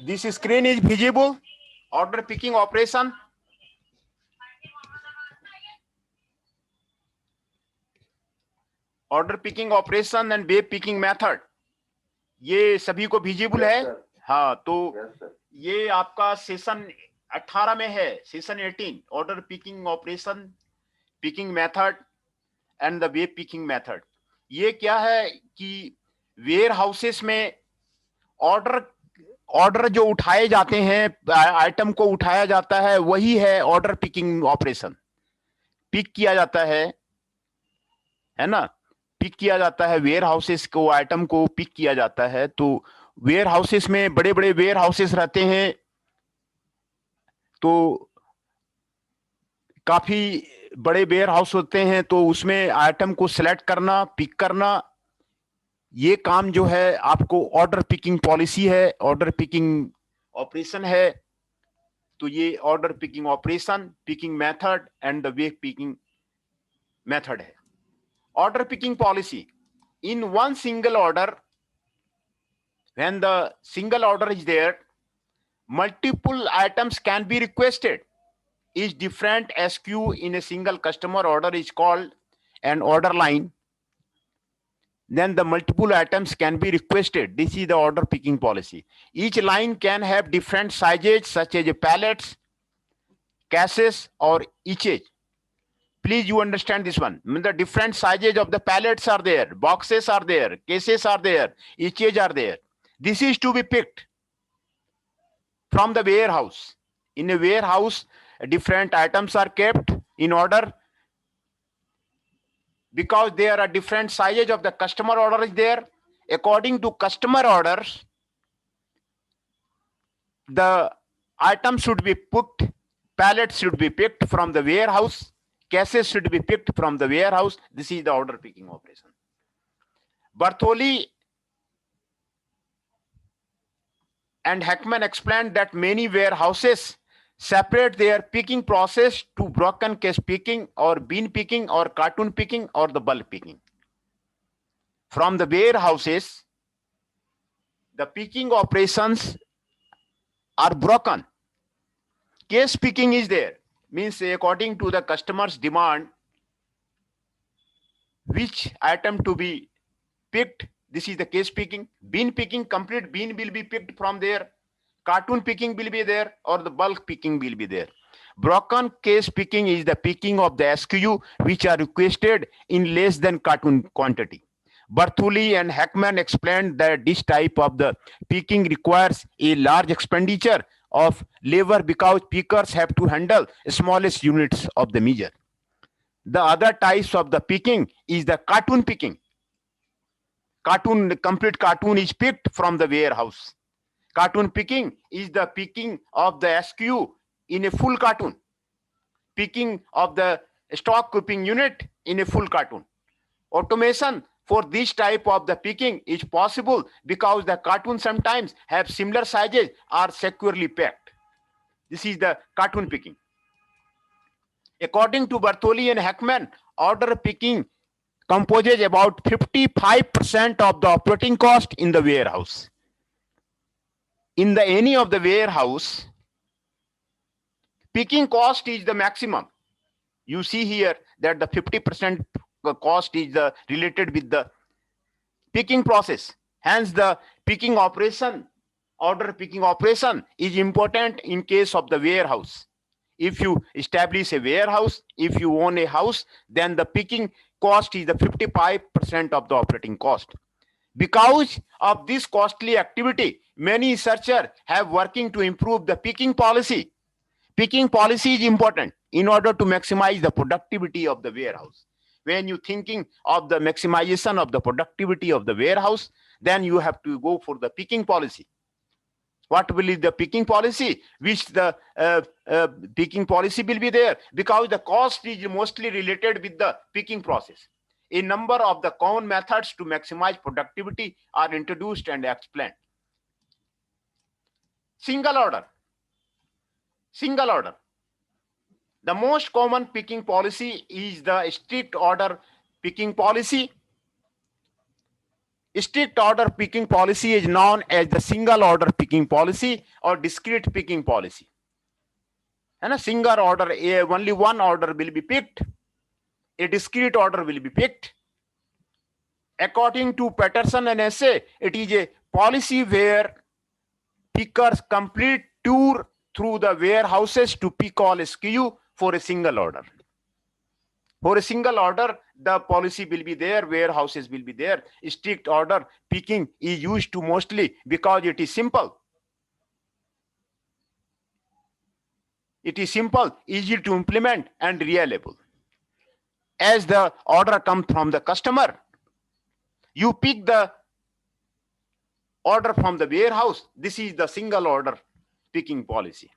This screen is visible. Order picking operation. Order picking operation and web picking method, ये सभी को visible है। हाँ, तो ये आपका सेशन 18 में है, session 18, order picking operation, picking method and the web picking method. ये क्या है कि वेयर हाउसेस में ऑर्डर जो उठाए जाते हैं, आइटम को उठाया जाता है, वही है ऑर्डर पिकिंग ऑपरेशन। पिक किया जाता है ना, पिक किया जाता है वेयर हाउसेस को, आइटम को पिक किया जाता है। तो वेयर हाउसेस में बड़े बड़े वेयर हाउसेस रहते हैं, तो काफी बड़े वेयर हाउस होते हैं, तो उसमें आइटम को सिलेक्ट करना, पिक करना, ये काम जो है आपको ऑर्डर पिकिंग पॉलिसी है, ऑर्डर पिकिंग ऑपरेशन है। तो ये order picking operation, picking method and the way picking method है। Order picking policy, in one single order, when the single order is there, multiple items can be requested. Each different SKU in a single customer order is called an order line. Then the multiple items can be requested. This is the order picking policy. Each line can have different sizes such as pallets, cases or eachage. Please you understand this one. The different sizes of the pallets are there, boxes are there, cases are there, eachage are there. This is to be picked from the warehouse. In a warehouse, different items are kept in order because there are different sizes of the customer order is there. According to customer orders, the items should be picked, pallets should be picked from the warehouse, cases should be picked from the warehouse. This is the order picking operation. Bartoli and Heckman explained that many warehouses separate their picking process to broken case picking or bin picking or cartoon picking or the bulk picking. From the warehouses, the picking operations are broken. Case picking is there, means according to the customer's demand, which item to be picked. This is the case picking. Bin picking, complete bin will be picked from there. Cartoon picking will be there, or the bulk picking will be there. Broken case picking is the picking of the SKU which are requested in less than cartoon quantity. Bartoli and Heckman explained that this type of the picking requires a large expenditure of labor because pickers have to handle smallest units of the measure. The other types of the picking is the cartoon picking. Complete cartoon is picked from the warehouse. Cartoon picking is the picking of the SKU in a full cartoon. Picking of the stock keeping unit in a full cartoon. Automation for this type of the picking is possible because the cartoon sometimes have similar sizes or securely packed. This is the cartoon picking. According to Bartoli and Heckman, order picking composes about 55% of the operating cost in the warehouse. In the any of the warehouse, picking cost is the maximum. You see here that the 50% cost is related with the picking process. Hence, the picking operation, order picking operation is important in case of the warehouse. If you establish a warehouse, if you own a house, then the picking cost is the 55% of the operating cost. Because of this costly activity, many researchers have working to improve the picking policy. Picking policy is important in order to maximize the productivity of the warehouse. When you're thinking of the maximization of the productivity of the warehouse, then you have to go for the picking policy. What will be the picking policy? Which the picking policy will be there? Because the cost is mostly related with the picking process. A number of the common methods to maximize productivity are introduced and explained. Single order. Single order. The most common picking policy is the strict order picking policy. Strict order picking policy is known as the single order picking policy or discrete picking policy. And a single order, only one order will be picked. A discrete order will be picked. According to Patterson and Essay, it is a policy where pickers complete tour through the warehouses to pick all SKU for a single order. For a single order, the policy will be there, warehouses will be there. Strict order picking is used to mostly because it is simple. It is simple, easy to implement, and reliable. As the order comes from the customer, you pick the order from the warehouse. This is the single order picking policy.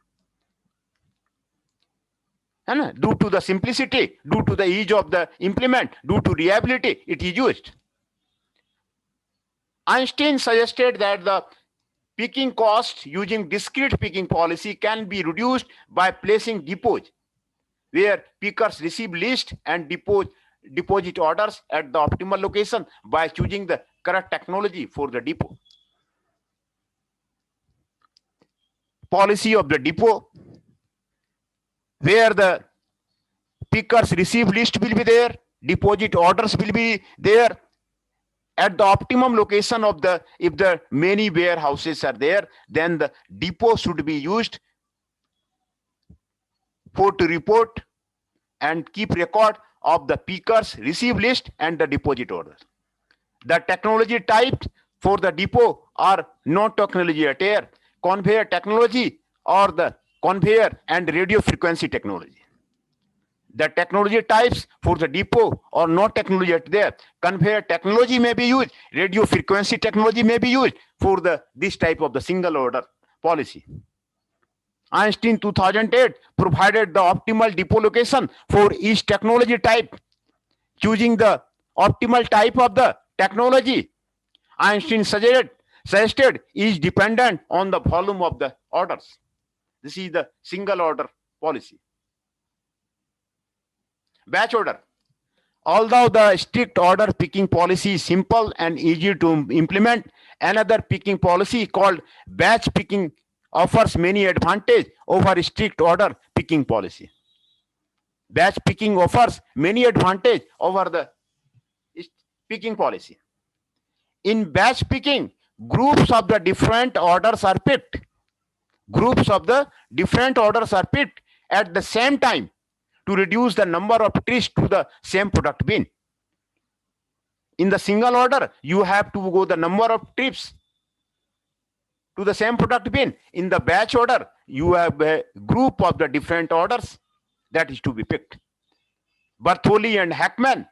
And due to the simplicity, due to the ease of the implement, due to reliability, it is used. Einstein suggested that the picking cost using discrete picking policy can be reduced by placing depots, where pickers receive list and deposit orders at the optimal location by choosing the correct technology for the depot. Policy of the depot, where the pickers receive list will be there, deposit orders will be there at the optimum location of the, if the many warehouses are there, then the depot should be used for to report and keep record of the pickers receive list and the deposit orders. The technology types for the depot are no technology attire, conveyor technology, or the conveyor and radio frequency technology. The technology types for the depot or no technology at there. Conveyor technology may be used, radio frequency technology may be used for the this type of the single order policy. Einstein 2008 provided the optimal depot location for each technology type. Choosing the optimal type of the technology, Einstein suggested is dependent on the volume of the orders. This is the single order policy. Batch order. Although the strict order picking policy is simple and easy to implement, another picking policy called batch picking offers many advantages over strict order picking policy. Batch picking offers many advantages over the picking policy. In batch picking, groups of the different orders are picked. Groups of the different orders are picked at the same time to reduce the number of trips to the same product bin. In the single order, you have to go the number of trips to the same product bin. In the batch order, you have a group of the different orders that is to be picked. Bartholdi and Hackman,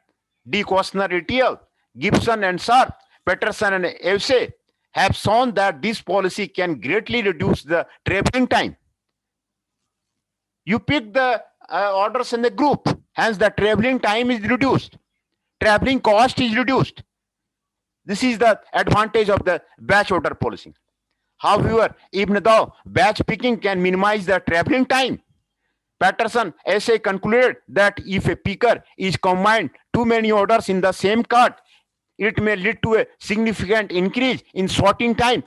D. Kostner et al., Gibson and Sharp, Patterson and Essay have shown that this policy can greatly reduce the traveling time. You pick the orders in the group, hence the traveling time is reduced. Traveling cost is reduced. This is the advantage of the batch order policy. However, even though batch picking can minimize the traveling time, Patterson Essay concluded that if a picker is combined too many orders in the same cart, it may lead to a significant increase in sorting time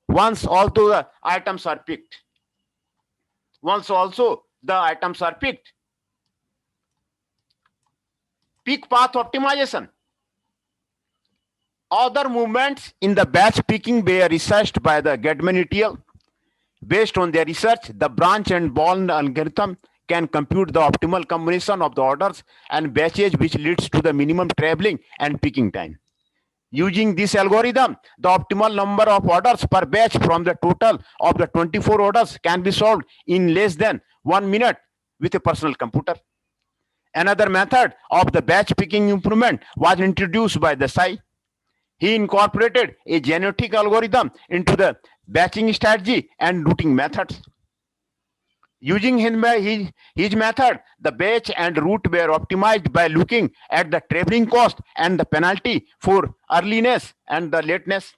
once also the items are picked. Once also the items are picked. Pick path optimization. Other movements in the batch picking were researched by the Gedman et al. Based on their research, the branch and Bourne algorithm can compute the optimal combination of the orders and batches which leads to the minimum traveling and picking time. Using this algorithm, the optimal number of orders per batch from the total of the 24 orders can be solved in less than 1 minute with a personal computer. Another method of the batch picking improvement was introduced by Desai. He incorporated a genetic algorithm into the batching strategy and routing methods. Using his method, the batch and route were optimized by looking at the traveling cost and the penalty for earliness and the lateness.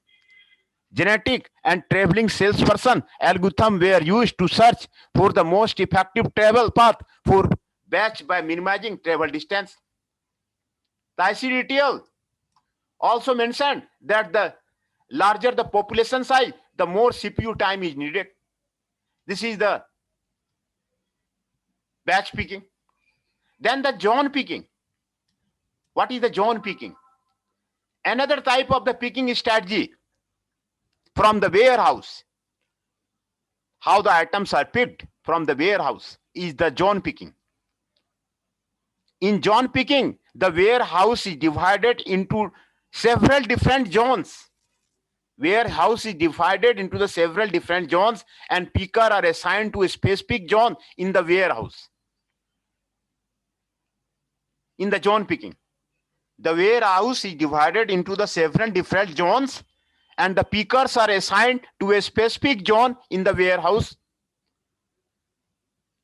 Genetic and traveling salesperson algorithm were used to search for the most effective travel path for batch by minimizing travel distance. Thaissid et al. also mentioned that the larger the population size, the more CPU time is needed. This is the batch picking. Then the zone picking. What is the zone picking? Another type of the picking strategy from the warehouse. How the items are picked from the warehouse is the zone picking. In zone picking, the warehouse is divided into several different zones. Warehouse is divided into the several different zones, and picker are assigned to a specific zone in the warehouse. In the zone picking, the warehouse is divided into the several different zones, and the pickers are assigned to a specific zone in the warehouse.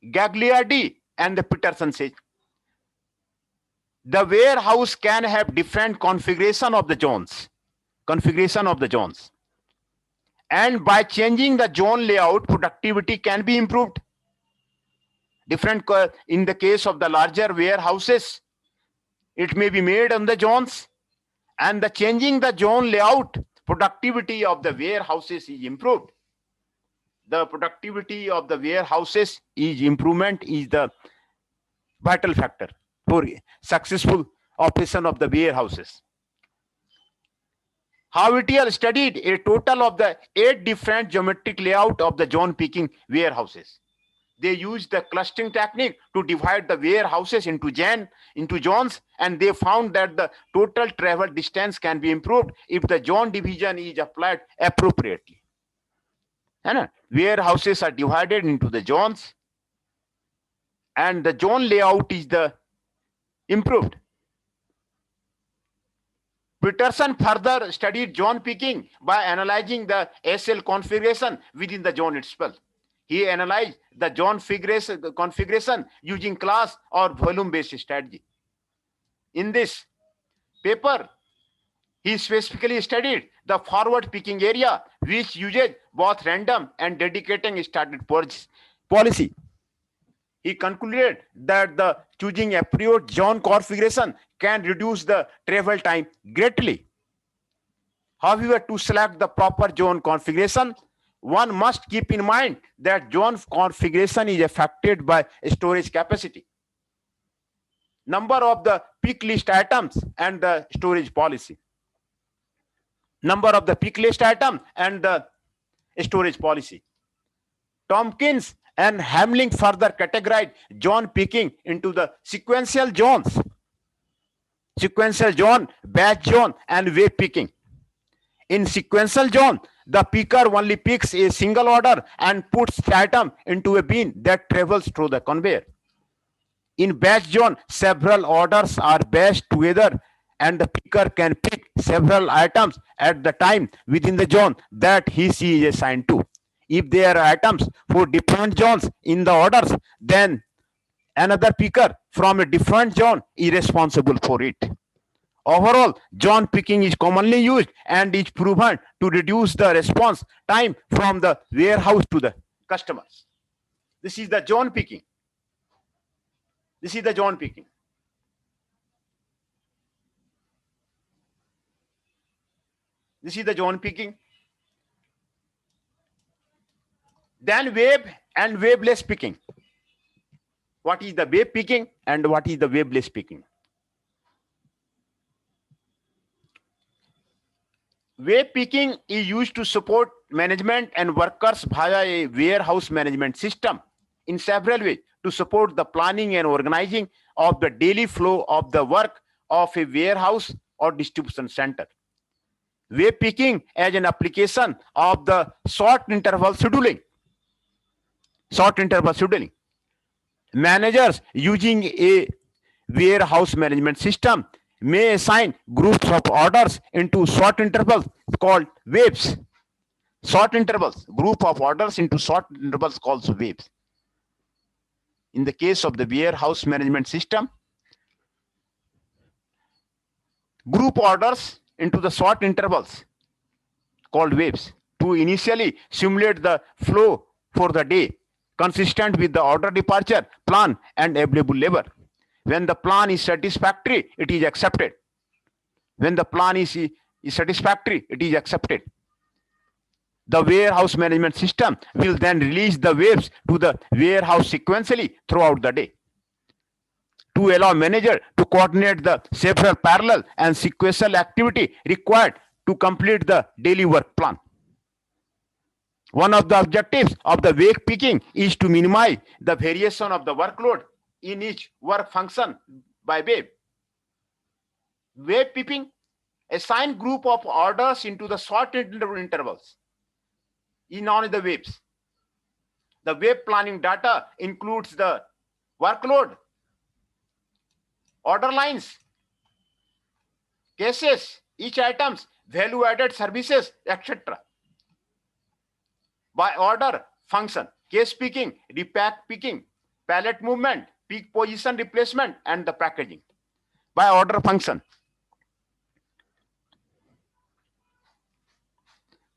Gagliardi and the Peterson says the warehouse can have different configuration of the zones. And by changing the zone layout, productivity can be improved. In the case of the larger warehouses, it may be made on the zones, and the changing the zone layout, productivity of the warehouses is improved. The productivity of the warehouses is improvement is the vital factor for successful operation of the warehouses. Havitiel studied a total of the 8 different geometric layout of the zone picking warehouses. They used the clustering technique to divide the warehouses into zones, and they found that the total travel distance can be improved if the zone division is applied appropriately. Warehouses are divided into the zones, and the zone layout is the improved. Peterson further studied zone picking by analyzing the SL configuration within the zone itself. He analyzed the zone configuration using class or volume-based strategy. In this paper, he specifically studied the forward picking area, which uses both random and dedicating started policy. He concluded that the choosing appropriate zone configuration can reduce the travel time greatly. However, to select the proper zone configuration, one must keep in mind that zone configuration is affected by storage capacity, number of the pick list items, and the storage policy. Number of the pick list item and the storage policy. Tompkins and Hamling further categorized zone picking into the sequential zones. Sequential zone, batch zone, and wave picking. In sequential zone, the picker only picks a single order and puts the item into a bin that travels through the conveyor. In batch zone, several orders are batched together, and the picker can pick several items at the time within the zone that he is assigned to. If there are items for different zones in the orders, then another picker from a different zone is responsible for it. Overall, zone picking is commonly used and is proven to reduce the response time from the warehouse to the customers. This is the zone picking. This is the zone picking. This is the zone picking. Then wave and waveless picking. What is the wave picking and what is the waveless picking? Wave picking is used to support management and workers via a warehouse management system in several ways to support the planning and organizing of the daily flow of the work of a warehouse or distribution center. Wave picking as an application of the short interval scheduling. Short interval scheduling. Managers using a warehouse management system may assign groups of orders into short intervals called waves. Short intervals, group of orders into short intervals called waves. In the case of the warehouse management system, group orders into the short intervals called waves to initially simulate the flow for the day, consistent with the order departure plan and available labor. When the plan is satisfactory, it is accepted. When the plan is satisfactory, it is accepted. The warehouse management system will then release the waves to the warehouse sequentially throughout the day to allow manager to coordinate the several parallel and sequential activity required to complete the daily work plan. One of the objectives of the wave picking is to minimize the variation of the workload in each work function by wave. Wave picking assign group of orders into the short intervals is known as the waves. The wave planning data includes the workload, order lines, cases, each items, value-added services, etc. By order function, case picking, repack picking, pallet movement, peak position replacement, and the packaging. By order function,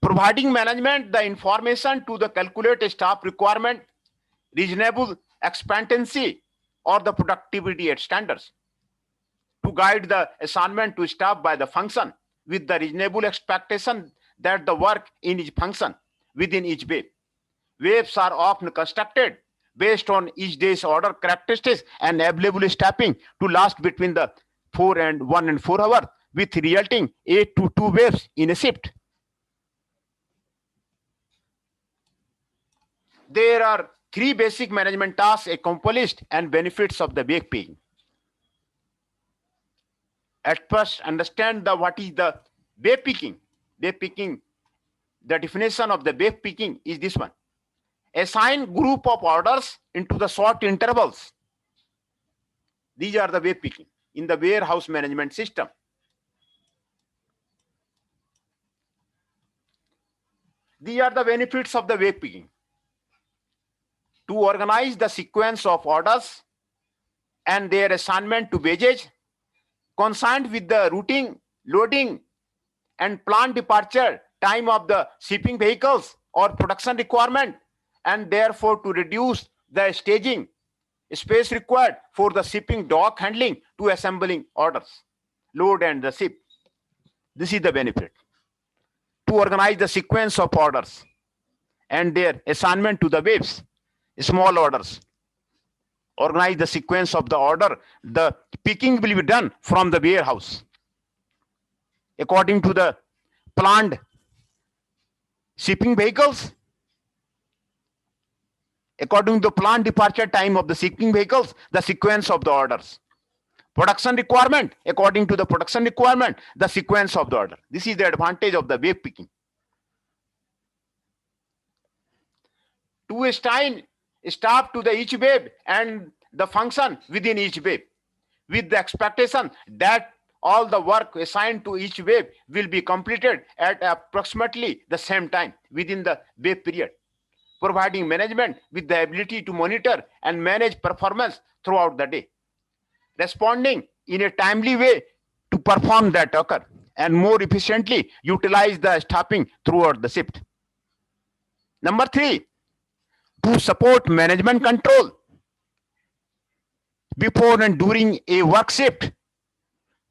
providing management the information to the calculate staff requirement, reasonable expectancy, or the productivity at standards. To guide the assignment to staff by the function with the reasonable expectation that the work in each function within each wave. Waves are often constructed based on each day's order characteristics and available staffing to last between the 1 and 4 hours, with resulting 8 to 2 waves in a shift. There are 3 basic management tasks accomplished and benefits of the wave picking. At first, understand what is the wave picking. Wave picking, the definition of the wave picking is this one. Assign group of orders into the short intervals. These are the wave picking in the warehouse management system. These are the benefits of the wave picking. To organize the sequence of orders and their assignment to wages, consistent with the routing, loading, and planned departure time of the shipping vehicles or production requirement, and therefore to reduce the staging space required for the shipping dock handling to assembling orders, load and the ship. This is the benefit. To organize the sequence of orders and their assignment to the waves, small orders. Organize the sequence of the order. The picking will be done from the warehouse according to the planned shipping vehicles, according to the planned departure time of the shipping vehicles, the sequence of the orders. Production requirement, according to the production requirement, the sequence of the order. This is the advantage of the wave picking. To assign staff to the each wave and the function within each wave, with the expectation that all the work assigned to each wave will be completed at approximately the same time within the wave period, providing management with the ability to monitor and manage performance throughout the day, responding in a timely way to perform that occur, and more efficiently utilize the staffing throughout the shift. Number 3, to support management control before and during a work shift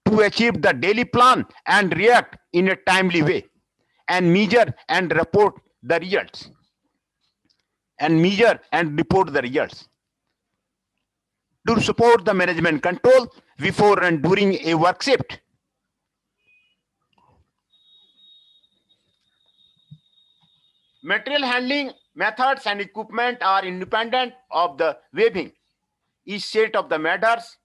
to achieve the daily plan and react in a timely way and measure and report the results. To support the management control before and during a work shift. Material handling methods and equipment are independent of the waving. Each set of the matters,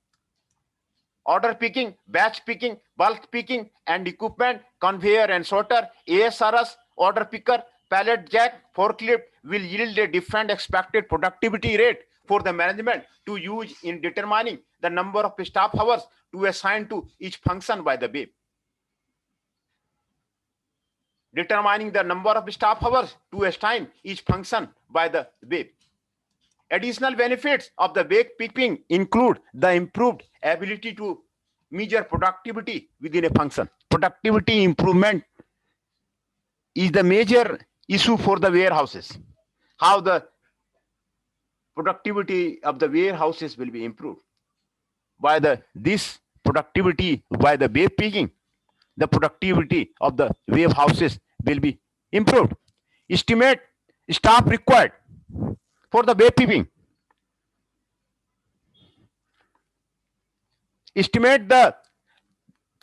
order picking, batch picking, bulk picking, and equipment, conveyor and sorter, ASRS, order picker, pallet jack, forklift will yield a different expected productivity rate for the management to use in determining the number of staff hours to assign to each function by the wave. Determining the number of staff hours to assign each function by the wave. Additional benefits of the wave picking include the improved ability to measure productivity within a function. Productivity improvement is the major issue for the warehouses. How the productivity of the warehouses will be improved by this productivity by the wave picking. the productivity of the warehouses will be improved. Estimate staff required for the bookkeeping. Estimate the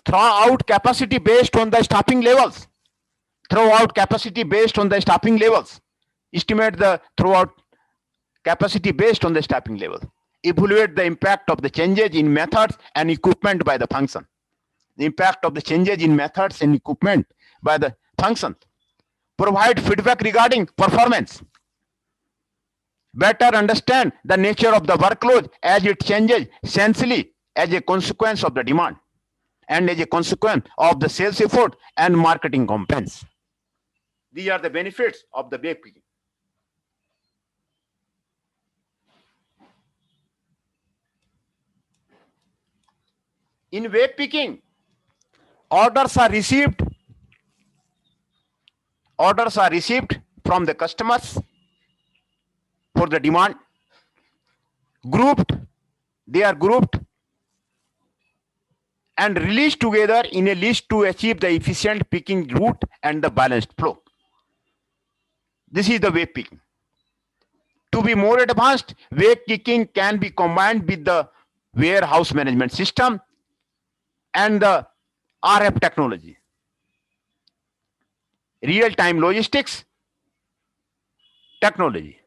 throughout capacity based on the staffing levels. Throughout capacity based on the staffing levels. Estimate the throughout capacity based on the staffing level. Evaluate the impact of the changes in methods and equipment by the function. The impact of the changes in methods and equipment by the function. Provide feedback regarding performance. Better understand the nature of the workload as it changes essentially as a consequence of the demand and as a consequence of the sales effort and marketing campaigns. These are the benefits of the bookkeeping. In bookkeeping, orders are received from the customers for the demand. They are grouped and released together in a list to achieve the efficient picking route and the balanced flow. This is the bookkeeping. To be more advanced, bookkeeping can be combined with the warehouse management system and the RF technology. Real-time logistics technology.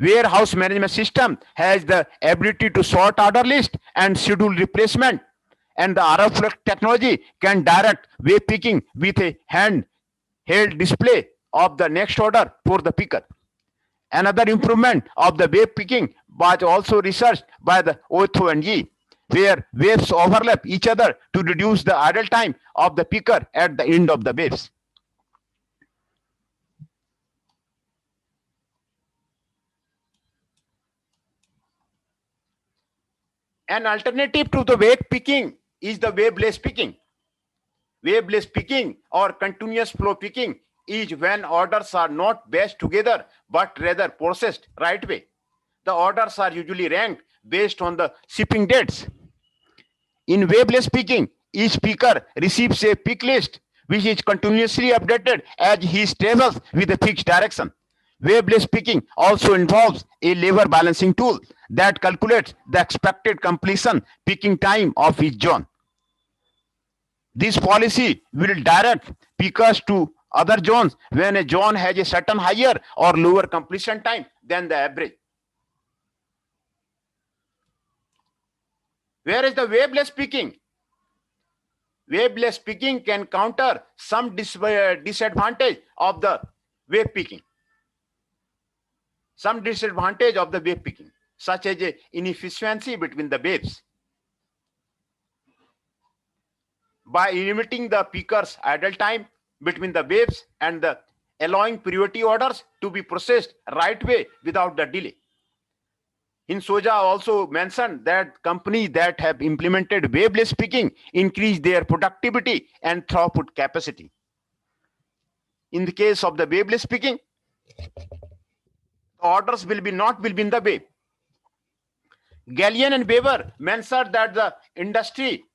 Warehouse management system has the ability to sort order list and schedule replacement, and the RF technology can direct bookkeeping with a handheld display of the next order for the picker. Another improvement of the bookkeeping was also researched by the O2NG, where waves overlap each other to reduce the idle time of the picker at the end of the waves. An alternative to the bookkeeping is the waveless picking. Waveless picking or continuous flow picking is when orders are not batched together but rather processed right way. The orders are usually ranked based on the shipping dates. In waveless picking, each picker receives a pick list which is continuously updated as he travels with a fixed direction. Waveless picking also involves a labor balancing tool that calculates the expected completion picking time of each zone. This policy will direct pickers to other zones when a zone has a certain higher or lower completion time than the average. Where is the waveless picking? Waveless picking can counter some disadvantage of the wave picking. Some disadvantage of the wave picking, such as inefficiency between the waves. By limiting the picker's idle time between the waves and the allowing priority orders to be processed right way without the delay. Hinsoja also mentioned that companies that have implemented waveless picking increase their productivity and throughput capacity. In the case of the waveless picking, orders will be in the wave. Gallian and Weber mentioned that the industry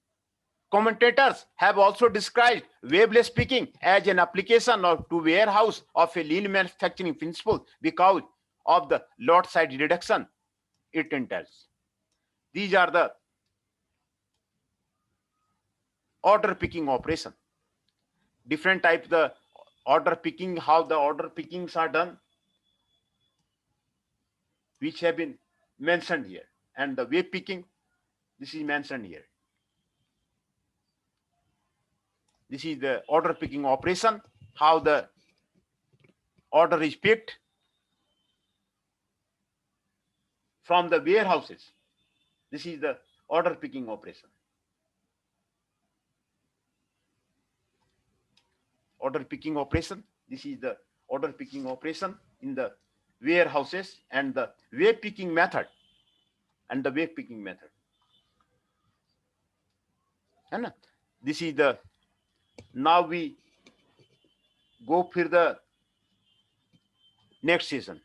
commentators have also described waveless picking as an application to warehouse of a lean manufacturing principle because of the lot size reduction it entails. These are the order picking operation. Different types the order picking, how the order pickings are done, which have been mentioned here. And the wave picking, this is mentioned here. This is the order picking operation, how the order is picked from the warehouses. This is the order picking operation. Order picking operation. This is the order picking operation in the warehouses and the wave picking method. And the wave picking method. And this is the, now we go for the next session.